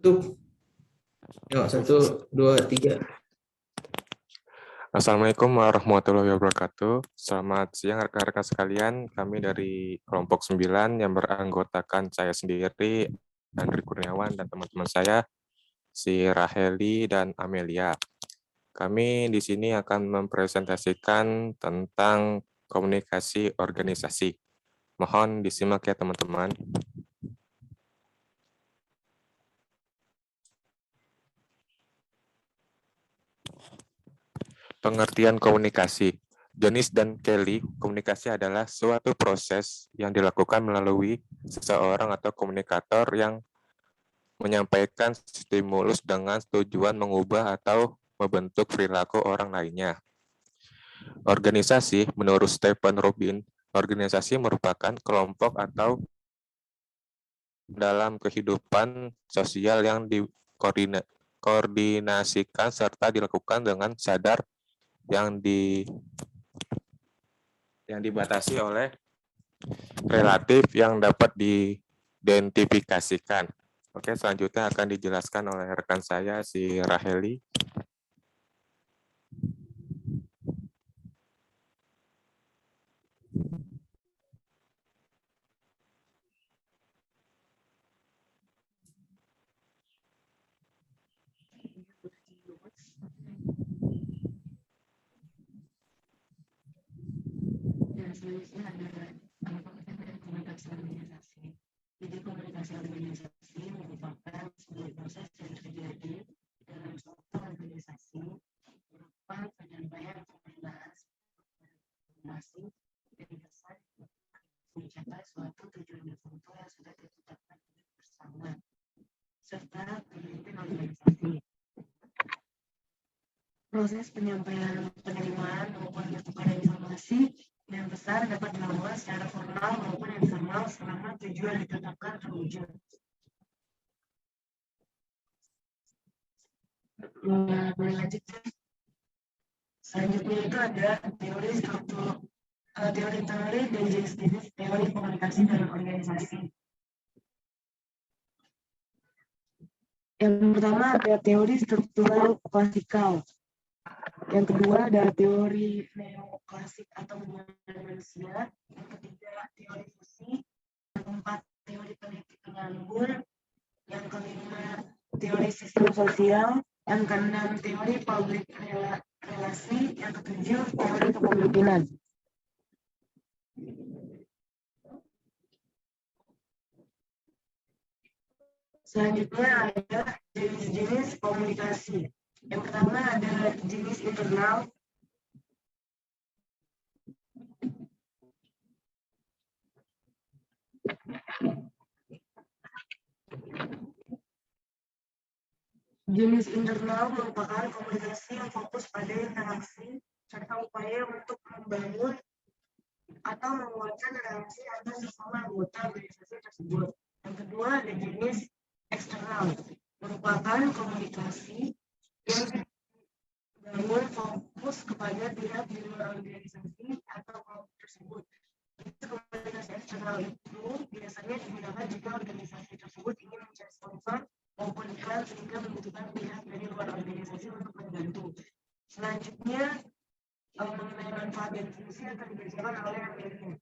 Tuh, yuk, 1, 2, 3. Assalamualaikum warahmatullahi wabarakatuh. Selamat siang rekan-rekan sekalian. Kami dari kelompok 9 yang beranggotakan saya sendiri, Andri Kurniawan, dan teman-teman saya, si Raheli dan Amelia. Kami di sini akan mempresentasikan tentang komunikasi organisasi. Mohon disimak ya teman-teman. Pengertian komunikasi. Jonis dan Kelly, komunikasi adalah suatu proses yang dilakukan melalui seseorang atau komunikator yang menyampaikan stimulus dengan tujuan mengubah atau membentuk perilaku orang lainnya. Organisasi, menurut Stephen Robin, organisasi merupakan kelompok atau dalam kehidupan sosial yang dikoordinasikan serta dilakukan dengan sadar yang dibatasi oleh relatif yang dapat diidentifikasikan. Oke, selanjutnya akan dijelaskan oleh rekan saya, si Raheli. Selanjutnya ada pengertian dari komunikasi organisasi. Jadi komunikasi organisasi merupakan sebuah proses yang terjadi dalam suatu organisasi berupa penyampaian pembahas informasi yang dasar mencapai suatu tujuan tertentu yang sudah ditetapkan bersama serta pemimpin organisasi. Proses penyampaian penerimaan maupun pertukaran informasi yang besar dapat dilakukan secara formal maupun informal selama tujuan ditetapkan terwujud. Selanjutnya itu ada teori struktur, teori dan jenis-jenis teori komunikasi dalam organisasi. Yang pertama ada teori struktural klasikal. Yang kedua ada teori neoklasik atau hubungan manusia. Yang ketiga teori fusi. Yang keempat teori politik penganggur. Yang kelima teori sistem sosial. Yang keenam teori publik relasi. Yang ketujuh teori kepemimpinan. Selanjutnya ada jenis-jenis komunikasi. Yang pertama ada jenis internal. Jenis internal merupakan komunikasi yang fokus pada interaksi serta upaya untuk membangun atau menguatkan relasi antar sesama anggota organisasi tersebut. Yang kedua ada jenis eksternal, merupakan komunikasi yang dibangun fokus kepada pihak di luar organisasi atau kelompok tersebut. Komunikasi eksternal itu biasanya digunakan jika organisasi tersebut ingin mencari sponsor maupun iklan sehingga membutuhkan pihak dari luar organisasi untuk membantu. Selanjutnya mengenai manfaat dan fungsi akan dibacakan oleh Amelia.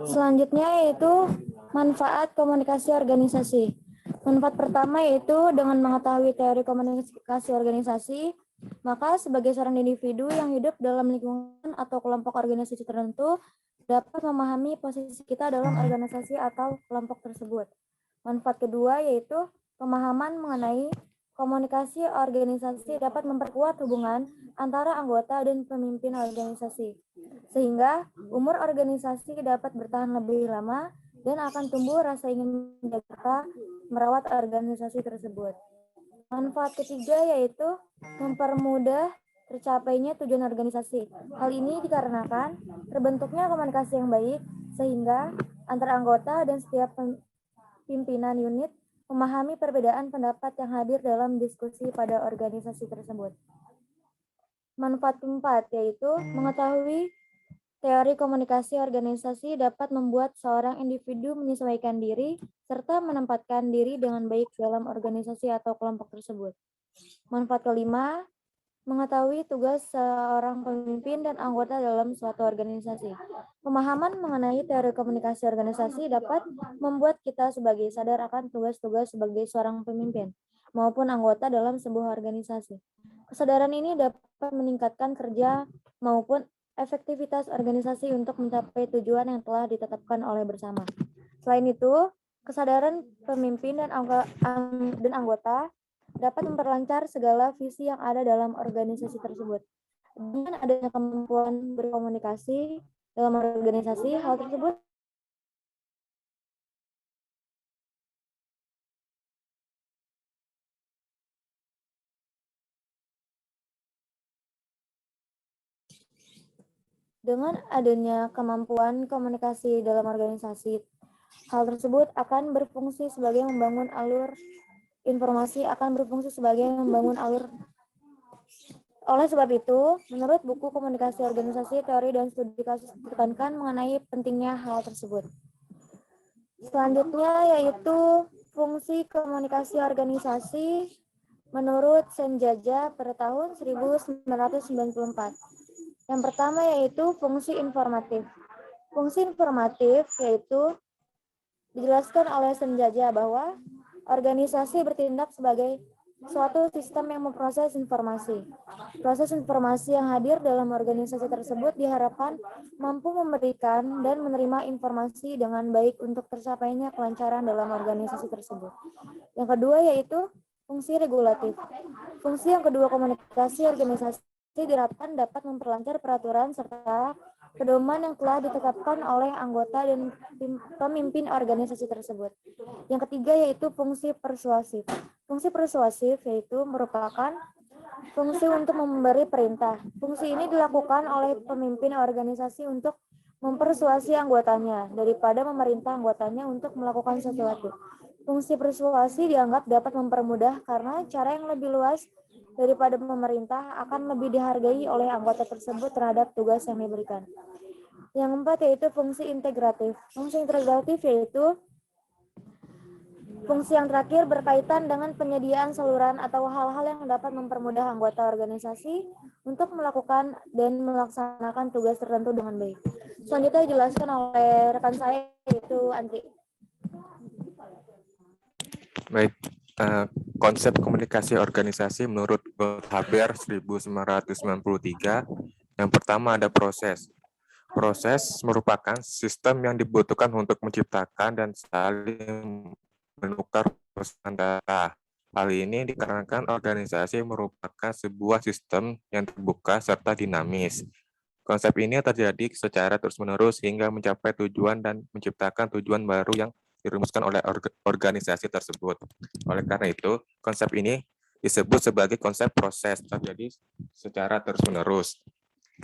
Selanjutnya yaitu manfaat komunikasi organisasi. Manfaat pertama yaitu dengan mengetahui teori komunikasi organisasi, maka sebagai seorang individu yang hidup dalam lingkungan atau kelompok organisasi tertentu dapat memahami posisi kita dalam organisasi atau kelompok tersebut. Manfaat kedua yaitu pemahaman mengenai komunikasi organisasi dapat memperkuat hubungan antara anggota dan pemimpin organisasi, sehingga umur organisasi dapat bertahan lebih lama dan akan tumbuh rasa ingin menjaga merawat organisasi tersebut. Manfaat ketiga yaitu mempermudah tercapainya tujuan organisasi. Hal ini dikarenakan terbentuknya komunikasi yang baik, sehingga antara anggota dan setiap pimpinan unit memahami perbedaan pendapat yang hadir dalam diskusi pada organisasi tersebut. Manfaat keempat yaitu mengetahui teori komunikasi organisasi dapat membuat seorang individu menyesuaikan diri serta menempatkan diri dengan baik dalam organisasi atau kelompok tersebut. Manfaat kelima, mengetahui tugas seorang pemimpin dan anggota dalam suatu organisasi. Pemahaman mengenai teori komunikasi organisasi dapat membuat kita sebagai sadar akan tugas-tugas sebagai seorang pemimpin maupun anggota dalam sebuah organisasi. Kesadaran ini dapat meningkatkan kerja maupun efektivitas organisasi untuk mencapai tujuan yang telah ditetapkan oleh bersama. Selain itu, kesadaran pemimpin dan anggota dapat memperlancar segala visi yang ada dalam organisasi tersebut. Dengan adanya kemampuan berkomunikasi dalam organisasi, hal tersebut dengan adanya kemampuan komunikasi dalam organisasi, hal tersebut akan berfungsi sebagai membangun alur informasi Oleh sebab itu, menurut buku Komunikasi Organisasi, Teori dan Studi Kasus ditekankan mengenai pentingnya hal tersebut. Selanjutnya yaitu fungsi komunikasi organisasi menurut Senjaja pada tahun 1994. Yang pertama yaitu fungsi informatif. Fungsi informatif yaitu dijelaskan oleh Senjaja bahwa organisasi bertindak sebagai suatu sistem yang memproses informasi. Proses informasi yang hadir dalam organisasi tersebut diharapkan mampu memberikan dan menerima informasi dengan baik untuk tercapainya kelancaran dalam organisasi tersebut. Yang kedua yaitu fungsi regulatif. Fungsi yang kedua komunikasi organisasi diharapkan dapat memperlancar peraturan serta pedoman yang telah ditetapkan oleh anggota dan pemimpin organisasi tersebut. Yang ketiga yaitu fungsi persuasif. Fungsi persuasif yaitu merupakan fungsi untuk memberi perintah. Fungsi ini dilakukan oleh pemimpin organisasi untuk mempersuasi anggotanya daripada memerintah anggotanya untuk melakukan sesuatu. Fungsi persuasi dianggap dapat mempermudah karena cara yang lebih luas daripada pemerintah akan lebih dihargai oleh anggota tersebut terhadap tugas yang diberikan. Yang keempat yaitu fungsi integratif. Fungsi integratif yaitu fungsi yang terakhir berkaitan dengan penyediaan saluran atau hal-hal yang dapat mempermudah anggota organisasi untuk melakukan dan melaksanakan tugas tertentu dengan baik. Selanjutnya dijelaskan oleh rekan saya yaitu Andri. Baik, konsep komunikasi organisasi menurut Haber 1993, yang pertama ada proses. Proses merupakan sistem yang dibutuhkan untuk menciptakan dan saling menukar pesan data. Hal ini dikarenakan organisasi merupakan sebuah sistem yang terbuka serta dinamis. Konsep ini terjadi secara terus-menerus hingga mencapai tujuan dan menciptakan tujuan baru yang dirumuskan oleh organisasi tersebut. Oleh karena itu, konsep ini disebut sebagai konsep proses, terjadi secara terus-menerus.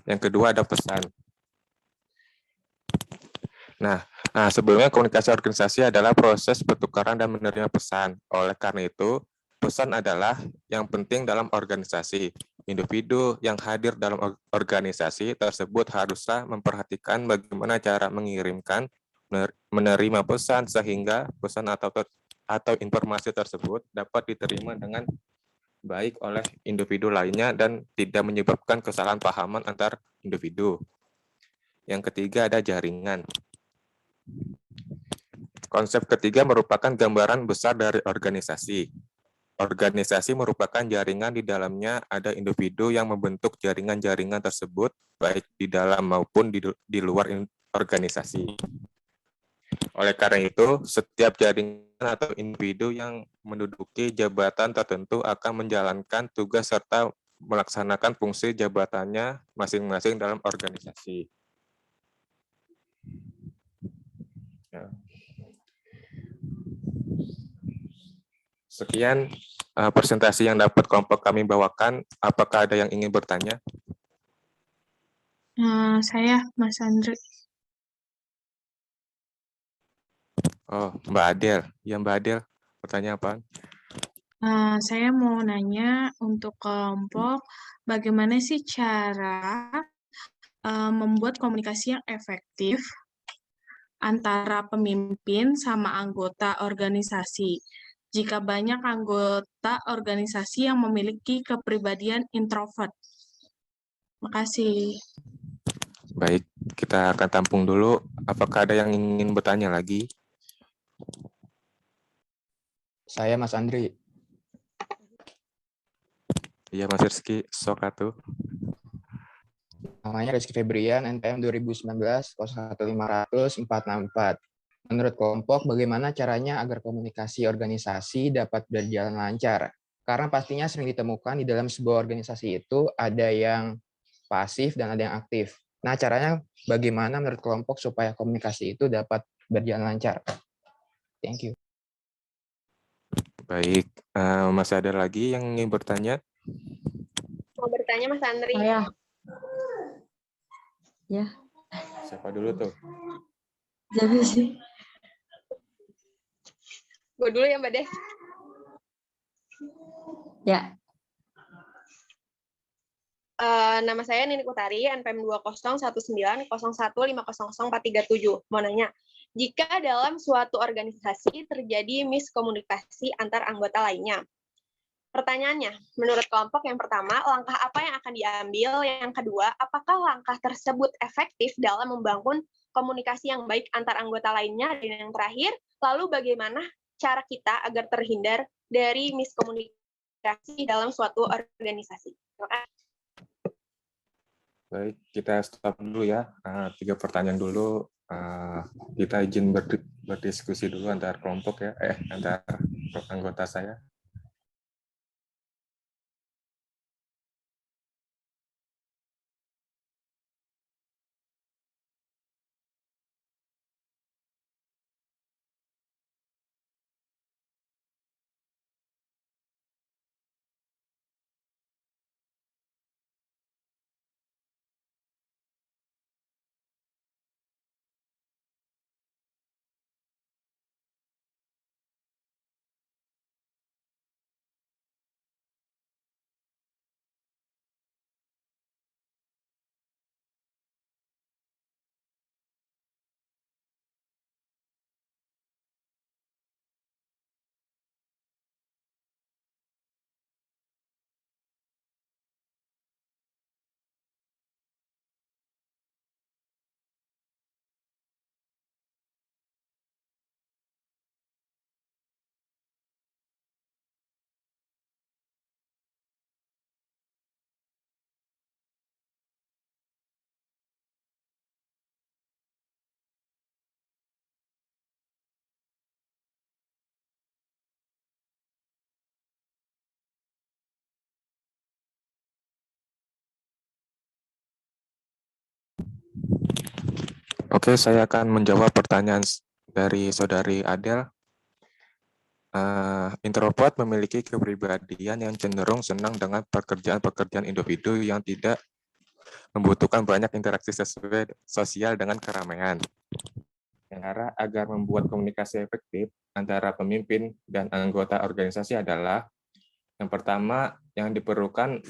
Yang kedua ada pesan. Nah, sebelumnya komunikasi organisasi adalah proses pertukaran dan menerima pesan. Oleh karena itu, pesan adalah yang penting dalam organisasi. Individu yang hadir dalam organisasi tersebut haruslah memperhatikan bagaimana cara mengirimkan, menerima pesan sehingga pesan atau informasi tersebut dapat diterima dengan baik oleh individu lainnya dan tidak menyebabkan kesalahan pahaman antar individu. Yang ketiga ada jaringan. Konsep ketiga merupakan gambaran besar dari organisasi. Organisasi merupakan jaringan, di dalamnya ada individu yang membentuk jaringan-jaringan tersebut, baik di dalam maupun di luar organisasi. Oleh karena itu, setiap jaringan atau individu yang menduduki jabatan tertentu akan menjalankan tugas serta melaksanakan fungsi jabatannya masing-masing dalam organisasi. Ya. Sekian presentasi yang dapat kelompok kami bawakan. Apakah ada yang ingin bertanya? Saya, Mas Andri. Oh, Mbak Adel. Ya, Mbak Adel. Pertanyaan apa? Saya mau nanya untuk kelompok, bagaimana sih cara membuat komunikasi yang efektif antara pemimpin sama anggota organisasi? Jika banyak anggota organisasi yang memiliki kepribadian introvert. Makasih. Baik, kita akan tampung dulu. Apakah ada yang ingin bertanya lagi? Saya Mas Andri. Iya, Mas Rizky. Sok atuh. Namanya Rizky Febrian, NPM 2019 01500 464. Menurut kelompok, bagaimana caranya agar komunikasi organisasi dapat berjalan lancar? Karena pastinya sering ditemukan di dalam sebuah organisasi itu ada yang pasif dan ada yang aktif. Nah, caranya bagaimana menurut kelompok supaya komunikasi itu dapat berjalan lancar? Thank you. Baik, masih ada lagi yang ingin bertanya? Mau bertanya Mas Andri? Saya. Ya, Siapa dulu tuh? jadi sih. Gue dulu ya Mbak Deh. Ya, Nama saya Ninik Utari, NPM 201901500437. Mau nanya, jika dalam suatu organisasi terjadi miskomunikasi antar anggota lainnya, pertanyaannya, menurut kelompok yang pertama, langkah apa yang akan diambil? Yang kedua, apakah langkah tersebut efektif dalam membangun komunikasi yang baik antar anggota lainnya? Dan yang terakhir, lalu bagaimana cara kita agar terhindar dari miskomunikasi dalam suatu organisasi? Terima kasih. Baik, kita stop dulu ya. 3 pertanyaan dulu. Kita izin berdiskusi dulu antar kelompok ya, antar anggota saya. Oke, saya akan menjawab pertanyaan dari Saudari Adel. Introvert memiliki kepribadian yang cenderung senang dengan pekerjaan-pekerjaan individu yang tidak membutuhkan banyak interaksi sosial dengan keramaian. Cara agar membuat komunikasi efektif antara pemimpin dan anggota organisasi adalah yang pertama yang diperlukan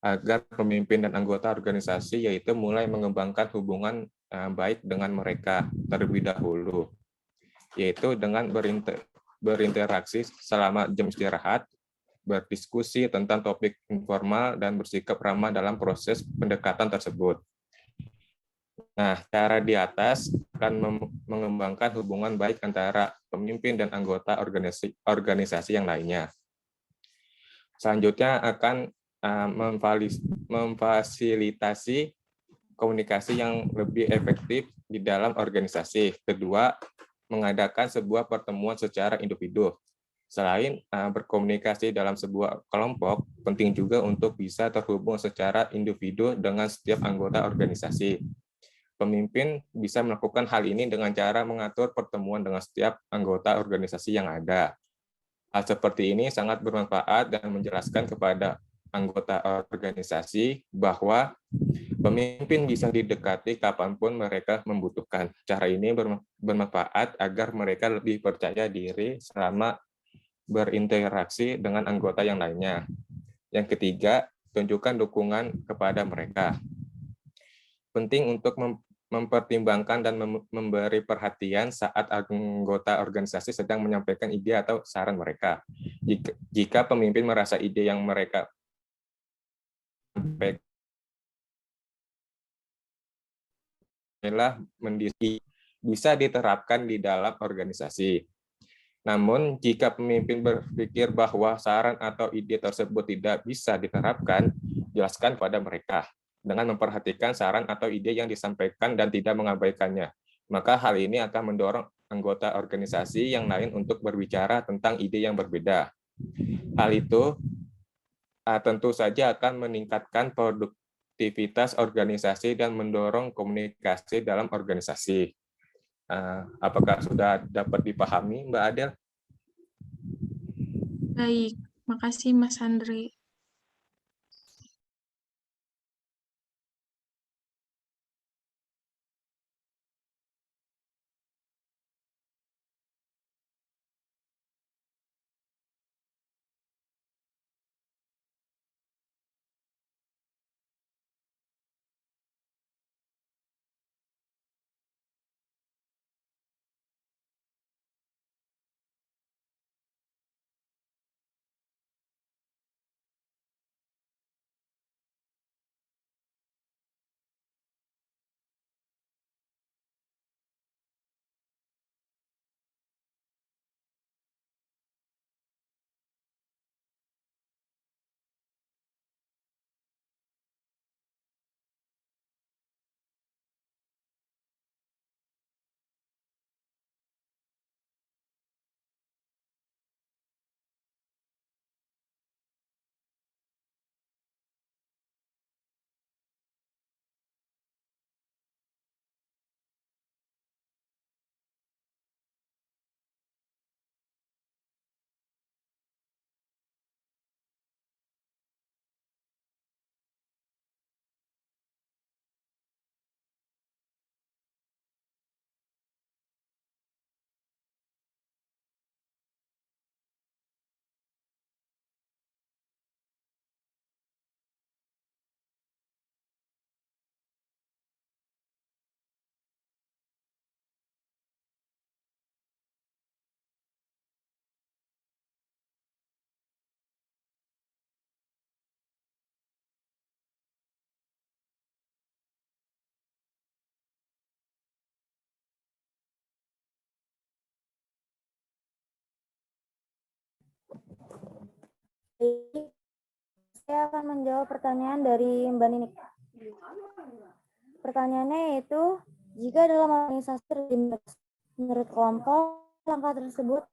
agar pemimpin dan anggota organisasi yaitu mulai mengembangkan hubungan baik dengan mereka terlebih dahulu, yaitu dengan berinteraksi selama jam istirahat, berdiskusi tentang topik informal, dan bersikap ramah dalam proses pendekatan tersebut. Nah, cara di atas akan mengembangkan hubungan baik antara pemimpin dan anggota organisasi yang lainnya. Selanjutnya akan memfasilitasi komunikasi yang lebih efektif di dalam organisasi. Kedua, mengadakan sebuah pertemuan secara individu. Selain berkomunikasi dalam sebuah kelompok, penting juga untuk bisa terhubung secara individu dengan setiap anggota organisasi. Pemimpin bisa melakukan hal ini dengan cara mengatur pertemuan dengan setiap anggota organisasi yang ada. Hal seperti ini sangat bermanfaat dan menjelaskan kepada anggota organisasi bahwa pemimpin bisa didekati kapanpun mereka membutuhkan. Cara ini bermanfaat agar mereka lebih percaya diri selama berinteraksi dengan anggota yang lainnya. Yang ketiga, tunjukkan dukungan kepada mereka. Penting untuk mempertimbangkan dan memberi perhatian saat anggota organisasi sedang menyampaikan ide atau saran mereka. Jika pemimpin merasa ide yang mereka sampaikan bisa diterapkan di dalam organisasi. Namun, jika pemimpin berpikir bahwa saran atau ide tersebut tidak bisa diterapkan, jelaskan pada mereka dengan memperhatikan saran atau ide yang disampaikan dan tidak mengabaikannya. Maka hal ini akan mendorong anggota organisasi yang lain untuk berbicara tentang ide yang berbeda. Hal itu tentu saja akan meningkatkan produktivitas organisasi dan mendorong komunikasi dalam organisasi. Apakah sudah dapat dipahami, Mbak Adel? Baik, makasih Mas Andri. Saya akan menjawab pertanyaan dari Mbak Ninik. Pertanyaannya yaitu, jika dalam organisasi menurut kelompok, langkah tersebut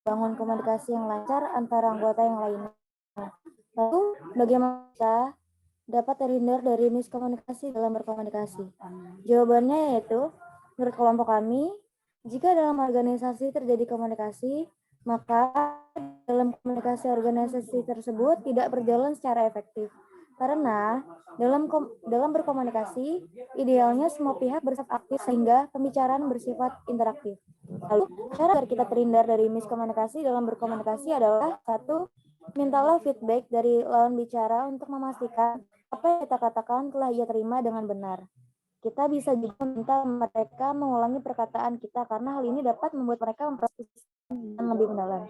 bangun komunikasi yang lancar antara anggota yang lainnya. Lalu, bagaimana kita dapat terhindar dari miskomunikasi dalam berkomunikasi? Jawabannya yaitu, menurut kelompok kami, jika dalam organisasi terjadi komunikasi, maka dalam komunikasi organisasi tersebut tidak berjalan secara efektif. Karena dalam berkomunikasi, idealnya semua pihak bersifat aktif sehingga pembicaraan bersifat interaktif. Lalu, cara agar kita terhindar dari miskomunikasi dalam berkomunikasi adalah 1. Mintalah feedback dari lawan bicara untuk memastikan apa yang kita katakan telah ia terima dengan benar. Kita bisa juga meminta mereka mengulangi perkataan kita karena hal ini dapat membuat mereka memproses dengan lebih mendalam.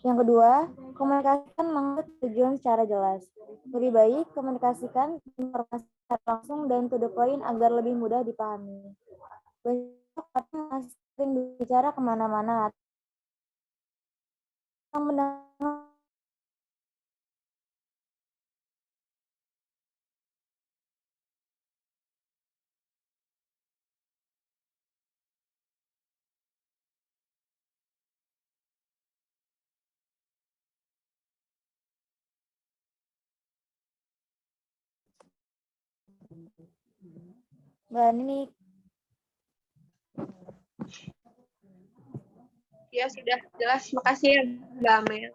Yang kedua, komunikasikan maksud tujuan secara jelas. Lebih baik komunikasikan informasi secara langsung dan to the point agar lebih mudah dipahami. Banyak orang sering bicara kemana-mana atau mendengar Mbak Ninik. Ya, sudah jelas. Makasih ya, Mbak Amel.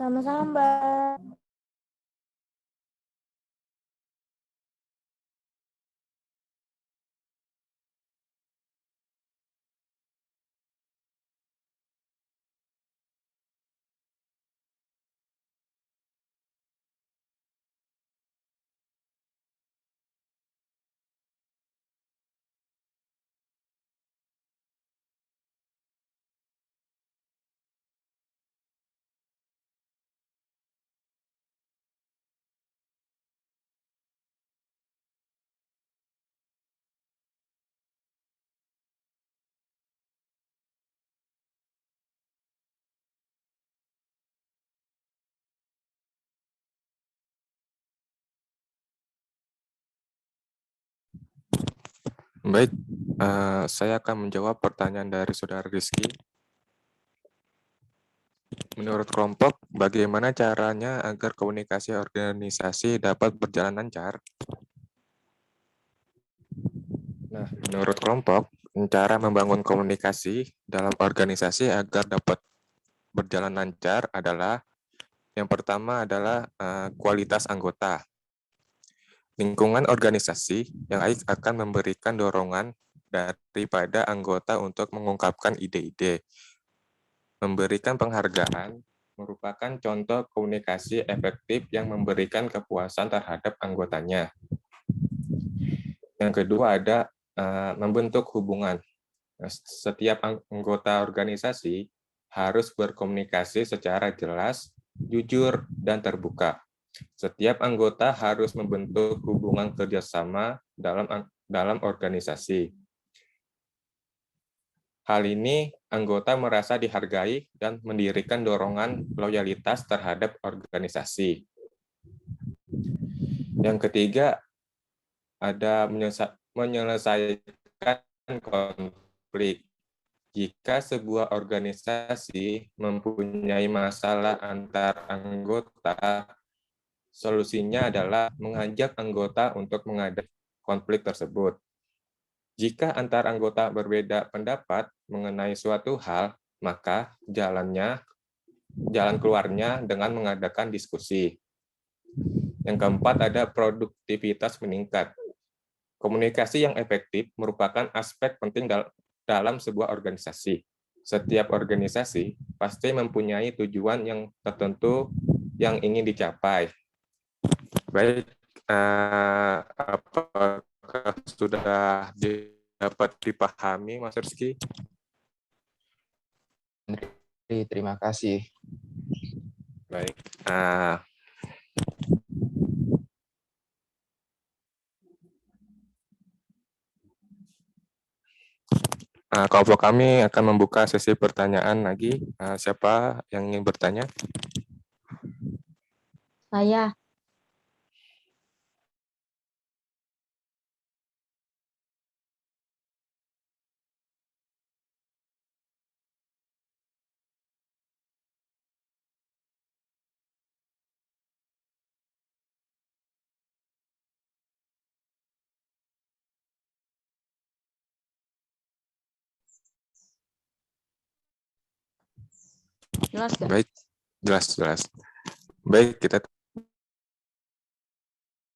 Sama-sama, Mbak. Baik, saya akan menjawab pertanyaan dari Saudara Rizky. Menurut kelompok, bagaimana caranya agar komunikasi organisasi dapat berjalan lancar? Nah, menurut kelompok, cara membangun komunikasi dalam organisasi agar dapat berjalan lancar adalah yang pertama adalah kualitas anggota. Lingkungan organisasi yang baik akan memberikan dorongan daripada anggota untuk mengungkapkan ide-ide. Memberikan penghargaan merupakan contoh komunikasi efektif yang memberikan kepuasan terhadap anggotanya. Yang kedua ada membentuk hubungan. Setiap anggota organisasi harus berkomunikasi secara jelas, jujur, dan terbuka. Setiap anggota harus membentuk hubungan kerjasama dalam organisasi. Hal ini anggota merasa dihargai dan mendirikan dorongan loyalitas terhadap organisasi. Yang ketiga, ada menyelesaikan konflik. Jika sebuah organisasi mempunyai masalah antar anggota, solusinya adalah mengajak anggota untuk menghadapi konflik tersebut. Jika antar anggota berbeda pendapat mengenai suatu hal, maka jalan keluarnya dengan mengadakan diskusi. Yang keempat ada produktivitas meningkat. Komunikasi yang efektif merupakan aspek penting dalam sebuah organisasi. Setiap organisasi pasti mempunyai tujuan yang tertentu yang ingin dicapai. Baik, apakah sudah dapat dipahami, Mas Rizky? Terima kasih. Baik. Kelompok kami akan membuka sesi pertanyaan lagi. Siapa yang ingin bertanya? Saya. Jelas nggak? Baik, jelas. Baik, kita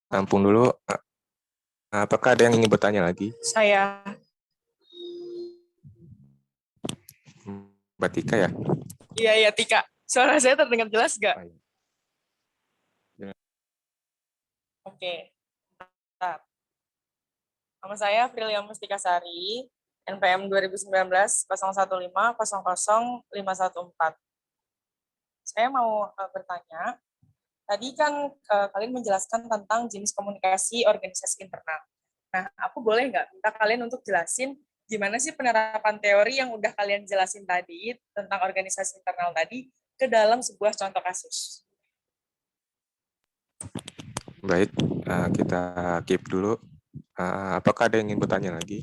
tampung dulu. Apakah ada yang ingin bertanya lagi? Saya. Mbak Tika ya? Iya, Tika. Suara saya terdengar jelas nggak? Oke. Bentar. Nama saya Frilia Mustika Sari, NPM 2019 015 00 514. Saya mau bertanya, tadi kan kalian menjelaskan tentang jenis komunikasi organisasi internal. Nah, aku boleh nggak minta kalian untuk jelasin gimana sih penerapan teori yang udah kalian jelasin tadi tentang organisasi internal tadi ke dalam sebuah contoh kasus? Baik, kita keep dulu. Apakah ada yang ingin bertanya lagi?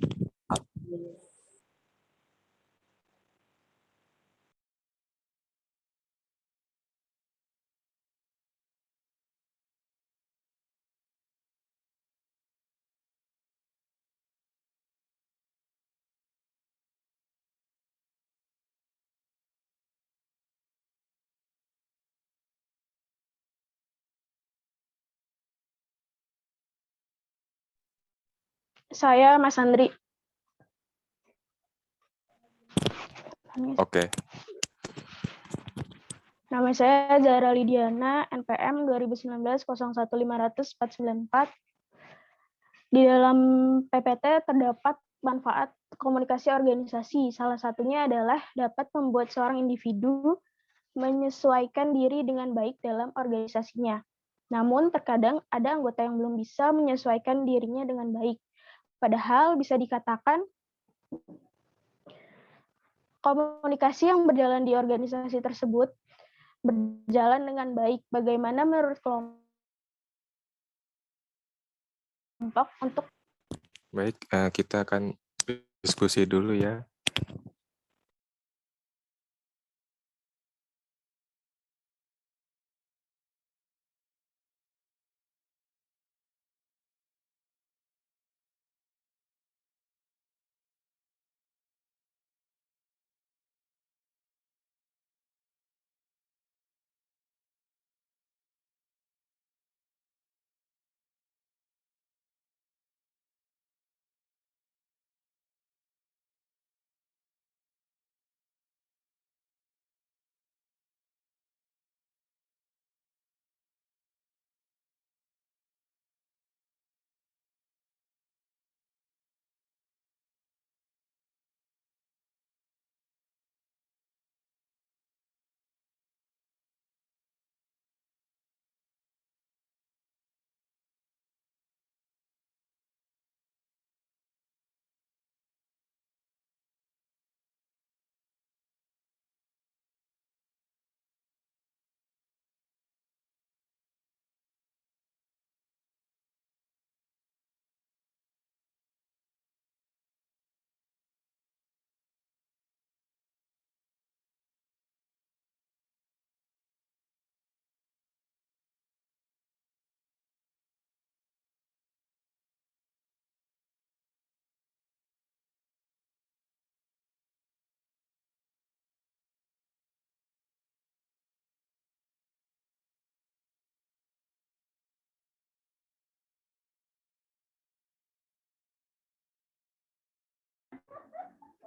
Saya Mas Andri. Oke. Nama saya Zahra Lidiana, NPM 2019-015494. Di dalam PPT terdapat manfaat komunikasi organisasi. Salah satunya adalah dapat membuat seorang individu menyesuaikan diri dengan baik dalam organisasinya. Namun terkadang ada anggota yang belum bisa menyesuaikan dirinya dengan baik. Padahal bisa dikatakan komunikasi yang berjalan di organisasi tersebut berjalan dengan baik. Bagaimana menurut kelompok untuk Baik, kita akan diskusi dulu ya.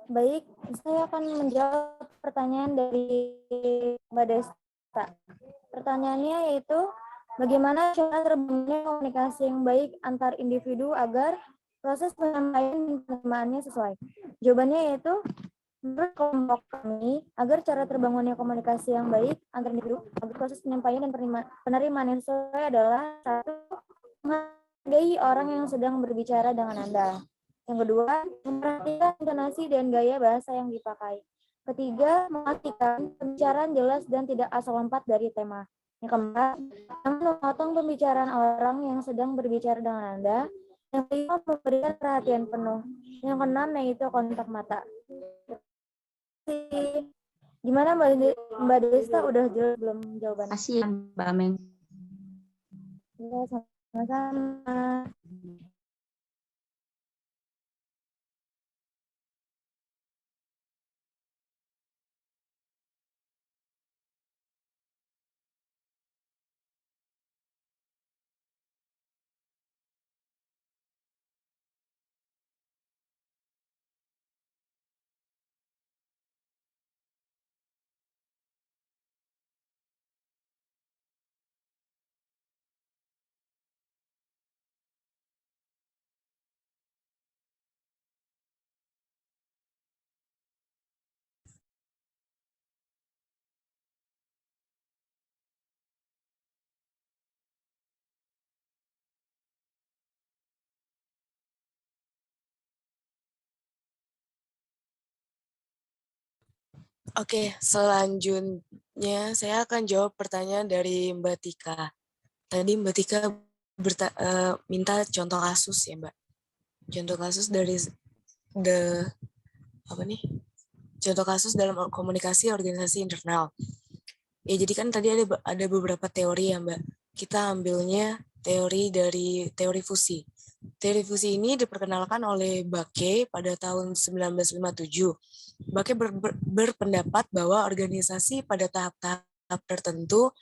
Baik, saya akan menjawab pertanyaan dari Mbak Desta. Pertanyaannya yaitu, bagaimana cara terbangunnya komunikasi yang baik antar individu agar proses penyampaian dan penerimaannya sesuai? Jawabannya yaitu, menurut kelompok kami, agar cara terbangunnya komunikasi yang baik antar individu agar proses penyampaian dan penerimaan yang sesuai adalah: satu, menghargai orang yang sedang berbicara dengan Anda. Yang kedua, memperhatikan intonasi dan gaya bahasa yang dipakai. Ketiga, memastikan pembicaraan jelas dan tidak asal lompat dari tema. Yang keempat, jangan memotong pembicaraan orang yang sedang berbicara dengan Anda. Yang kelima, memberikan perhatian penuh. Yang keenam, yaitu kontak mata. Gimana Mbak Desta, udah jelas belum jawabannya? Makasih ya, Mbak Ameng. Ya, sama-sama. Oke, selanjutnya saya akan jawab pertanyaan dari Mbak Tika. Tadi Mbak Tika minta contoh kasus ya, Mbak. Contoh kasus dari contoh kasus dalam komunikasi organisasi internal. Ya, jadi kan tadi ada beberapa teori ya, Mbak. Kita ambilnya teori dari teori fusi. Teori fusi ini diperkenalkan oleh Bakke pada tahun 1957. Bakke berpendapat bahwa organisasi pada tahap-tahap tertentu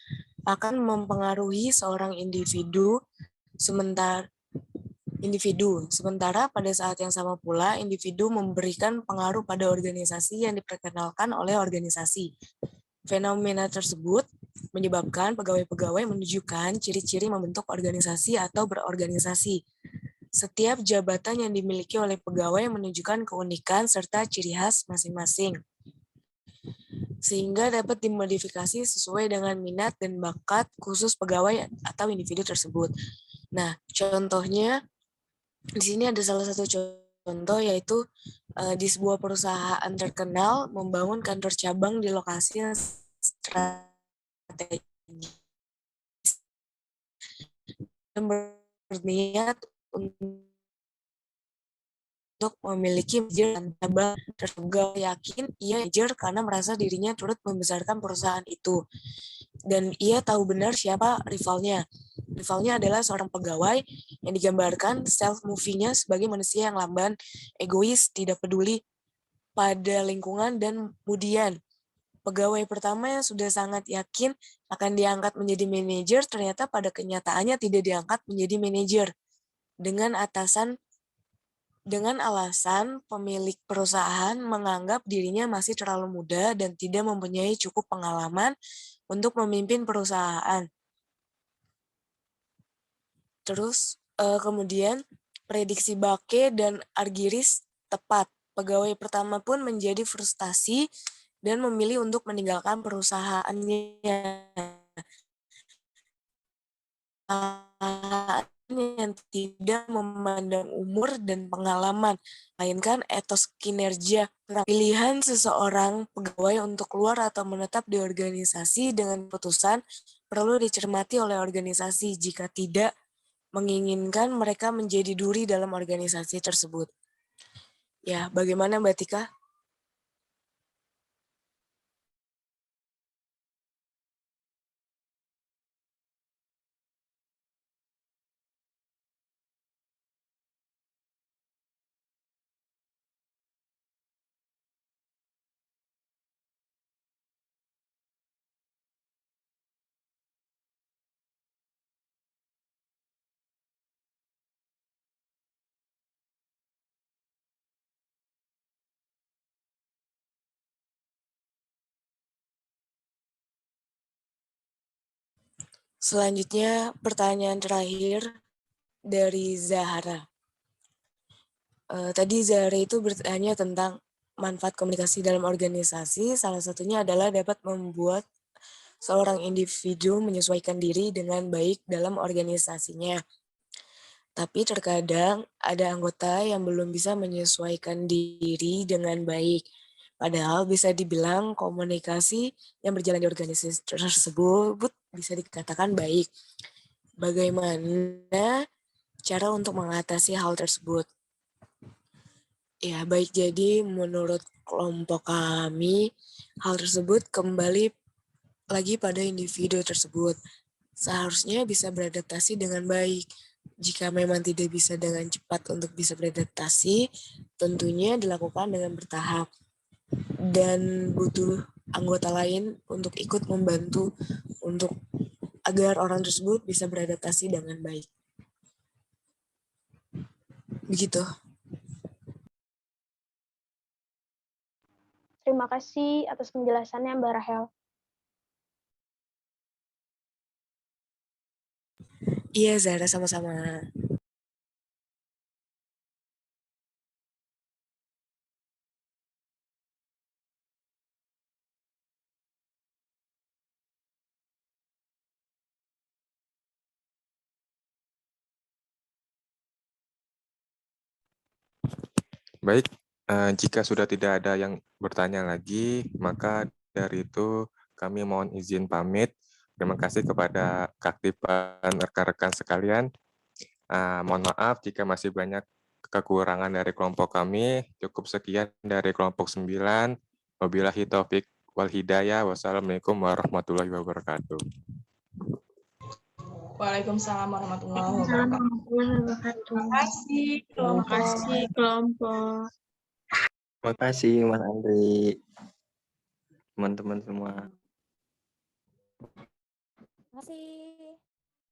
akan mempengaruhi seorang individu, sementara individu. Sementara pada saat yang sama pula, individu memberikan pengaruh pada organisasi yang diperkenalkan oleh organisasi. Fenomena tersebut menyebabkan pegawai-pegawai menunjukkan ciri-ciri membentuk organisasi atau berorganisasi. Setiap jabatan yang dimiliki oleh pegawai menunjukkan keunikan serta ciri khas masing-masing, sehingga dapat dimodifikasi sesuai dengan minat dan bakat khusus pegawai atau individu tersebut. Nah, contohnya di sini ada salah satu contoh, yaitu di sebuah perusahaan terkenal membangun kantor cabang di lokasi yang strategis dan berniat untuk memiliki manajer cabang tersebut. Yakin ia manajer karena merasa dirinya turut membesarkan perusahaan itu. Dan ia tahu benar siapa rivalnya. Rivalnya adalah seorang pegawai yang digambarkan self-movie-nya sebagai manusia yang lamban, egois, tidak peduli pada lingkungan, dan kemudian pegawai pertama yang sudah sangat yakin akan diangkat menjadi manajer, ternyata pada kenyataannya tidak diangkat menjadi manajer dengan alasan pemilik perusahaan menganggap dirinya masih terlalu muda dan tidak mempunyai cukup pengalaman untuk memimpin perusahaan. Terus kemudian prediksi Bake dan Argyris tepat. Pegawai pertama pun menjadi frustasi dan memilih untuk meninggalkan perusahaannya. Yang tidak memandang umur dan pengalaman, melainkan etos kinerja. Pilihan seseorang pegawai untuk keluar atau menetap di organisasi dengan putusan perlu dicermati oleh organisasi. Jika tidak menginginkan mereka menjadi duri dalam organisasi tersebut. Ya, bagaimana Mbak Tika? Selanjutnya, pertanyaan terakhir dari Zahra. Tadi Zahra itu bertanya tentang manfaat komunikasi dalam organisasi. Salah satunya adalah dapat membuat seorang individu menyesuaikan diri dengan baik dalam organisasinya. Tapi terkadang ada anggota yang belum bisa menyesuaikan diri dengan baik. Padahal bisa dibilang komunikasi yang berjalan di organisasi tersebut bisa dikatakan baik. Bagaimana cara untuk mengatasi hal tersebut? Ya, baik. Jadi menurut kelompok kami, hal tersebut kembali lagi pada individu tersebut. Seharusnya bisa beradaptasi dengan baik. Jika memang tidak bisa dengan cepat untuk bisa beradaptasi, tentunya dilakukan dengan bertahap. Dan butuh anggota lain untuk ikut membantu untuk agar orang tersebut bisa beradaptasi dengan baik. Begitu. Terima kasih atas penjelasannya Mbak Rahel. Iya, Zara, sama-sama. Baik, jika sudah tidak ada yang bertanya lagi, maka dari itu kami mohon izin pamit. Terima kasih kepada keaktifan rekan-rekan sekalian. Mohon maaf jika masih banyak kekurangan dari kelompok kami. Cukup sekian dari kelompok 9. Wabillahi taufik wal hidayah. Wassalamualaikum warahmatullahi wabarakatuh. Waalaikumsalam warahmatullahi Assalamualaikum wabarakatuh. warahmatullahi wabarakatuh. Terima kasih kelompok. Terima kasih kelompok. Terima kasih Mas Andri, teman-teman semua. Terima kasih.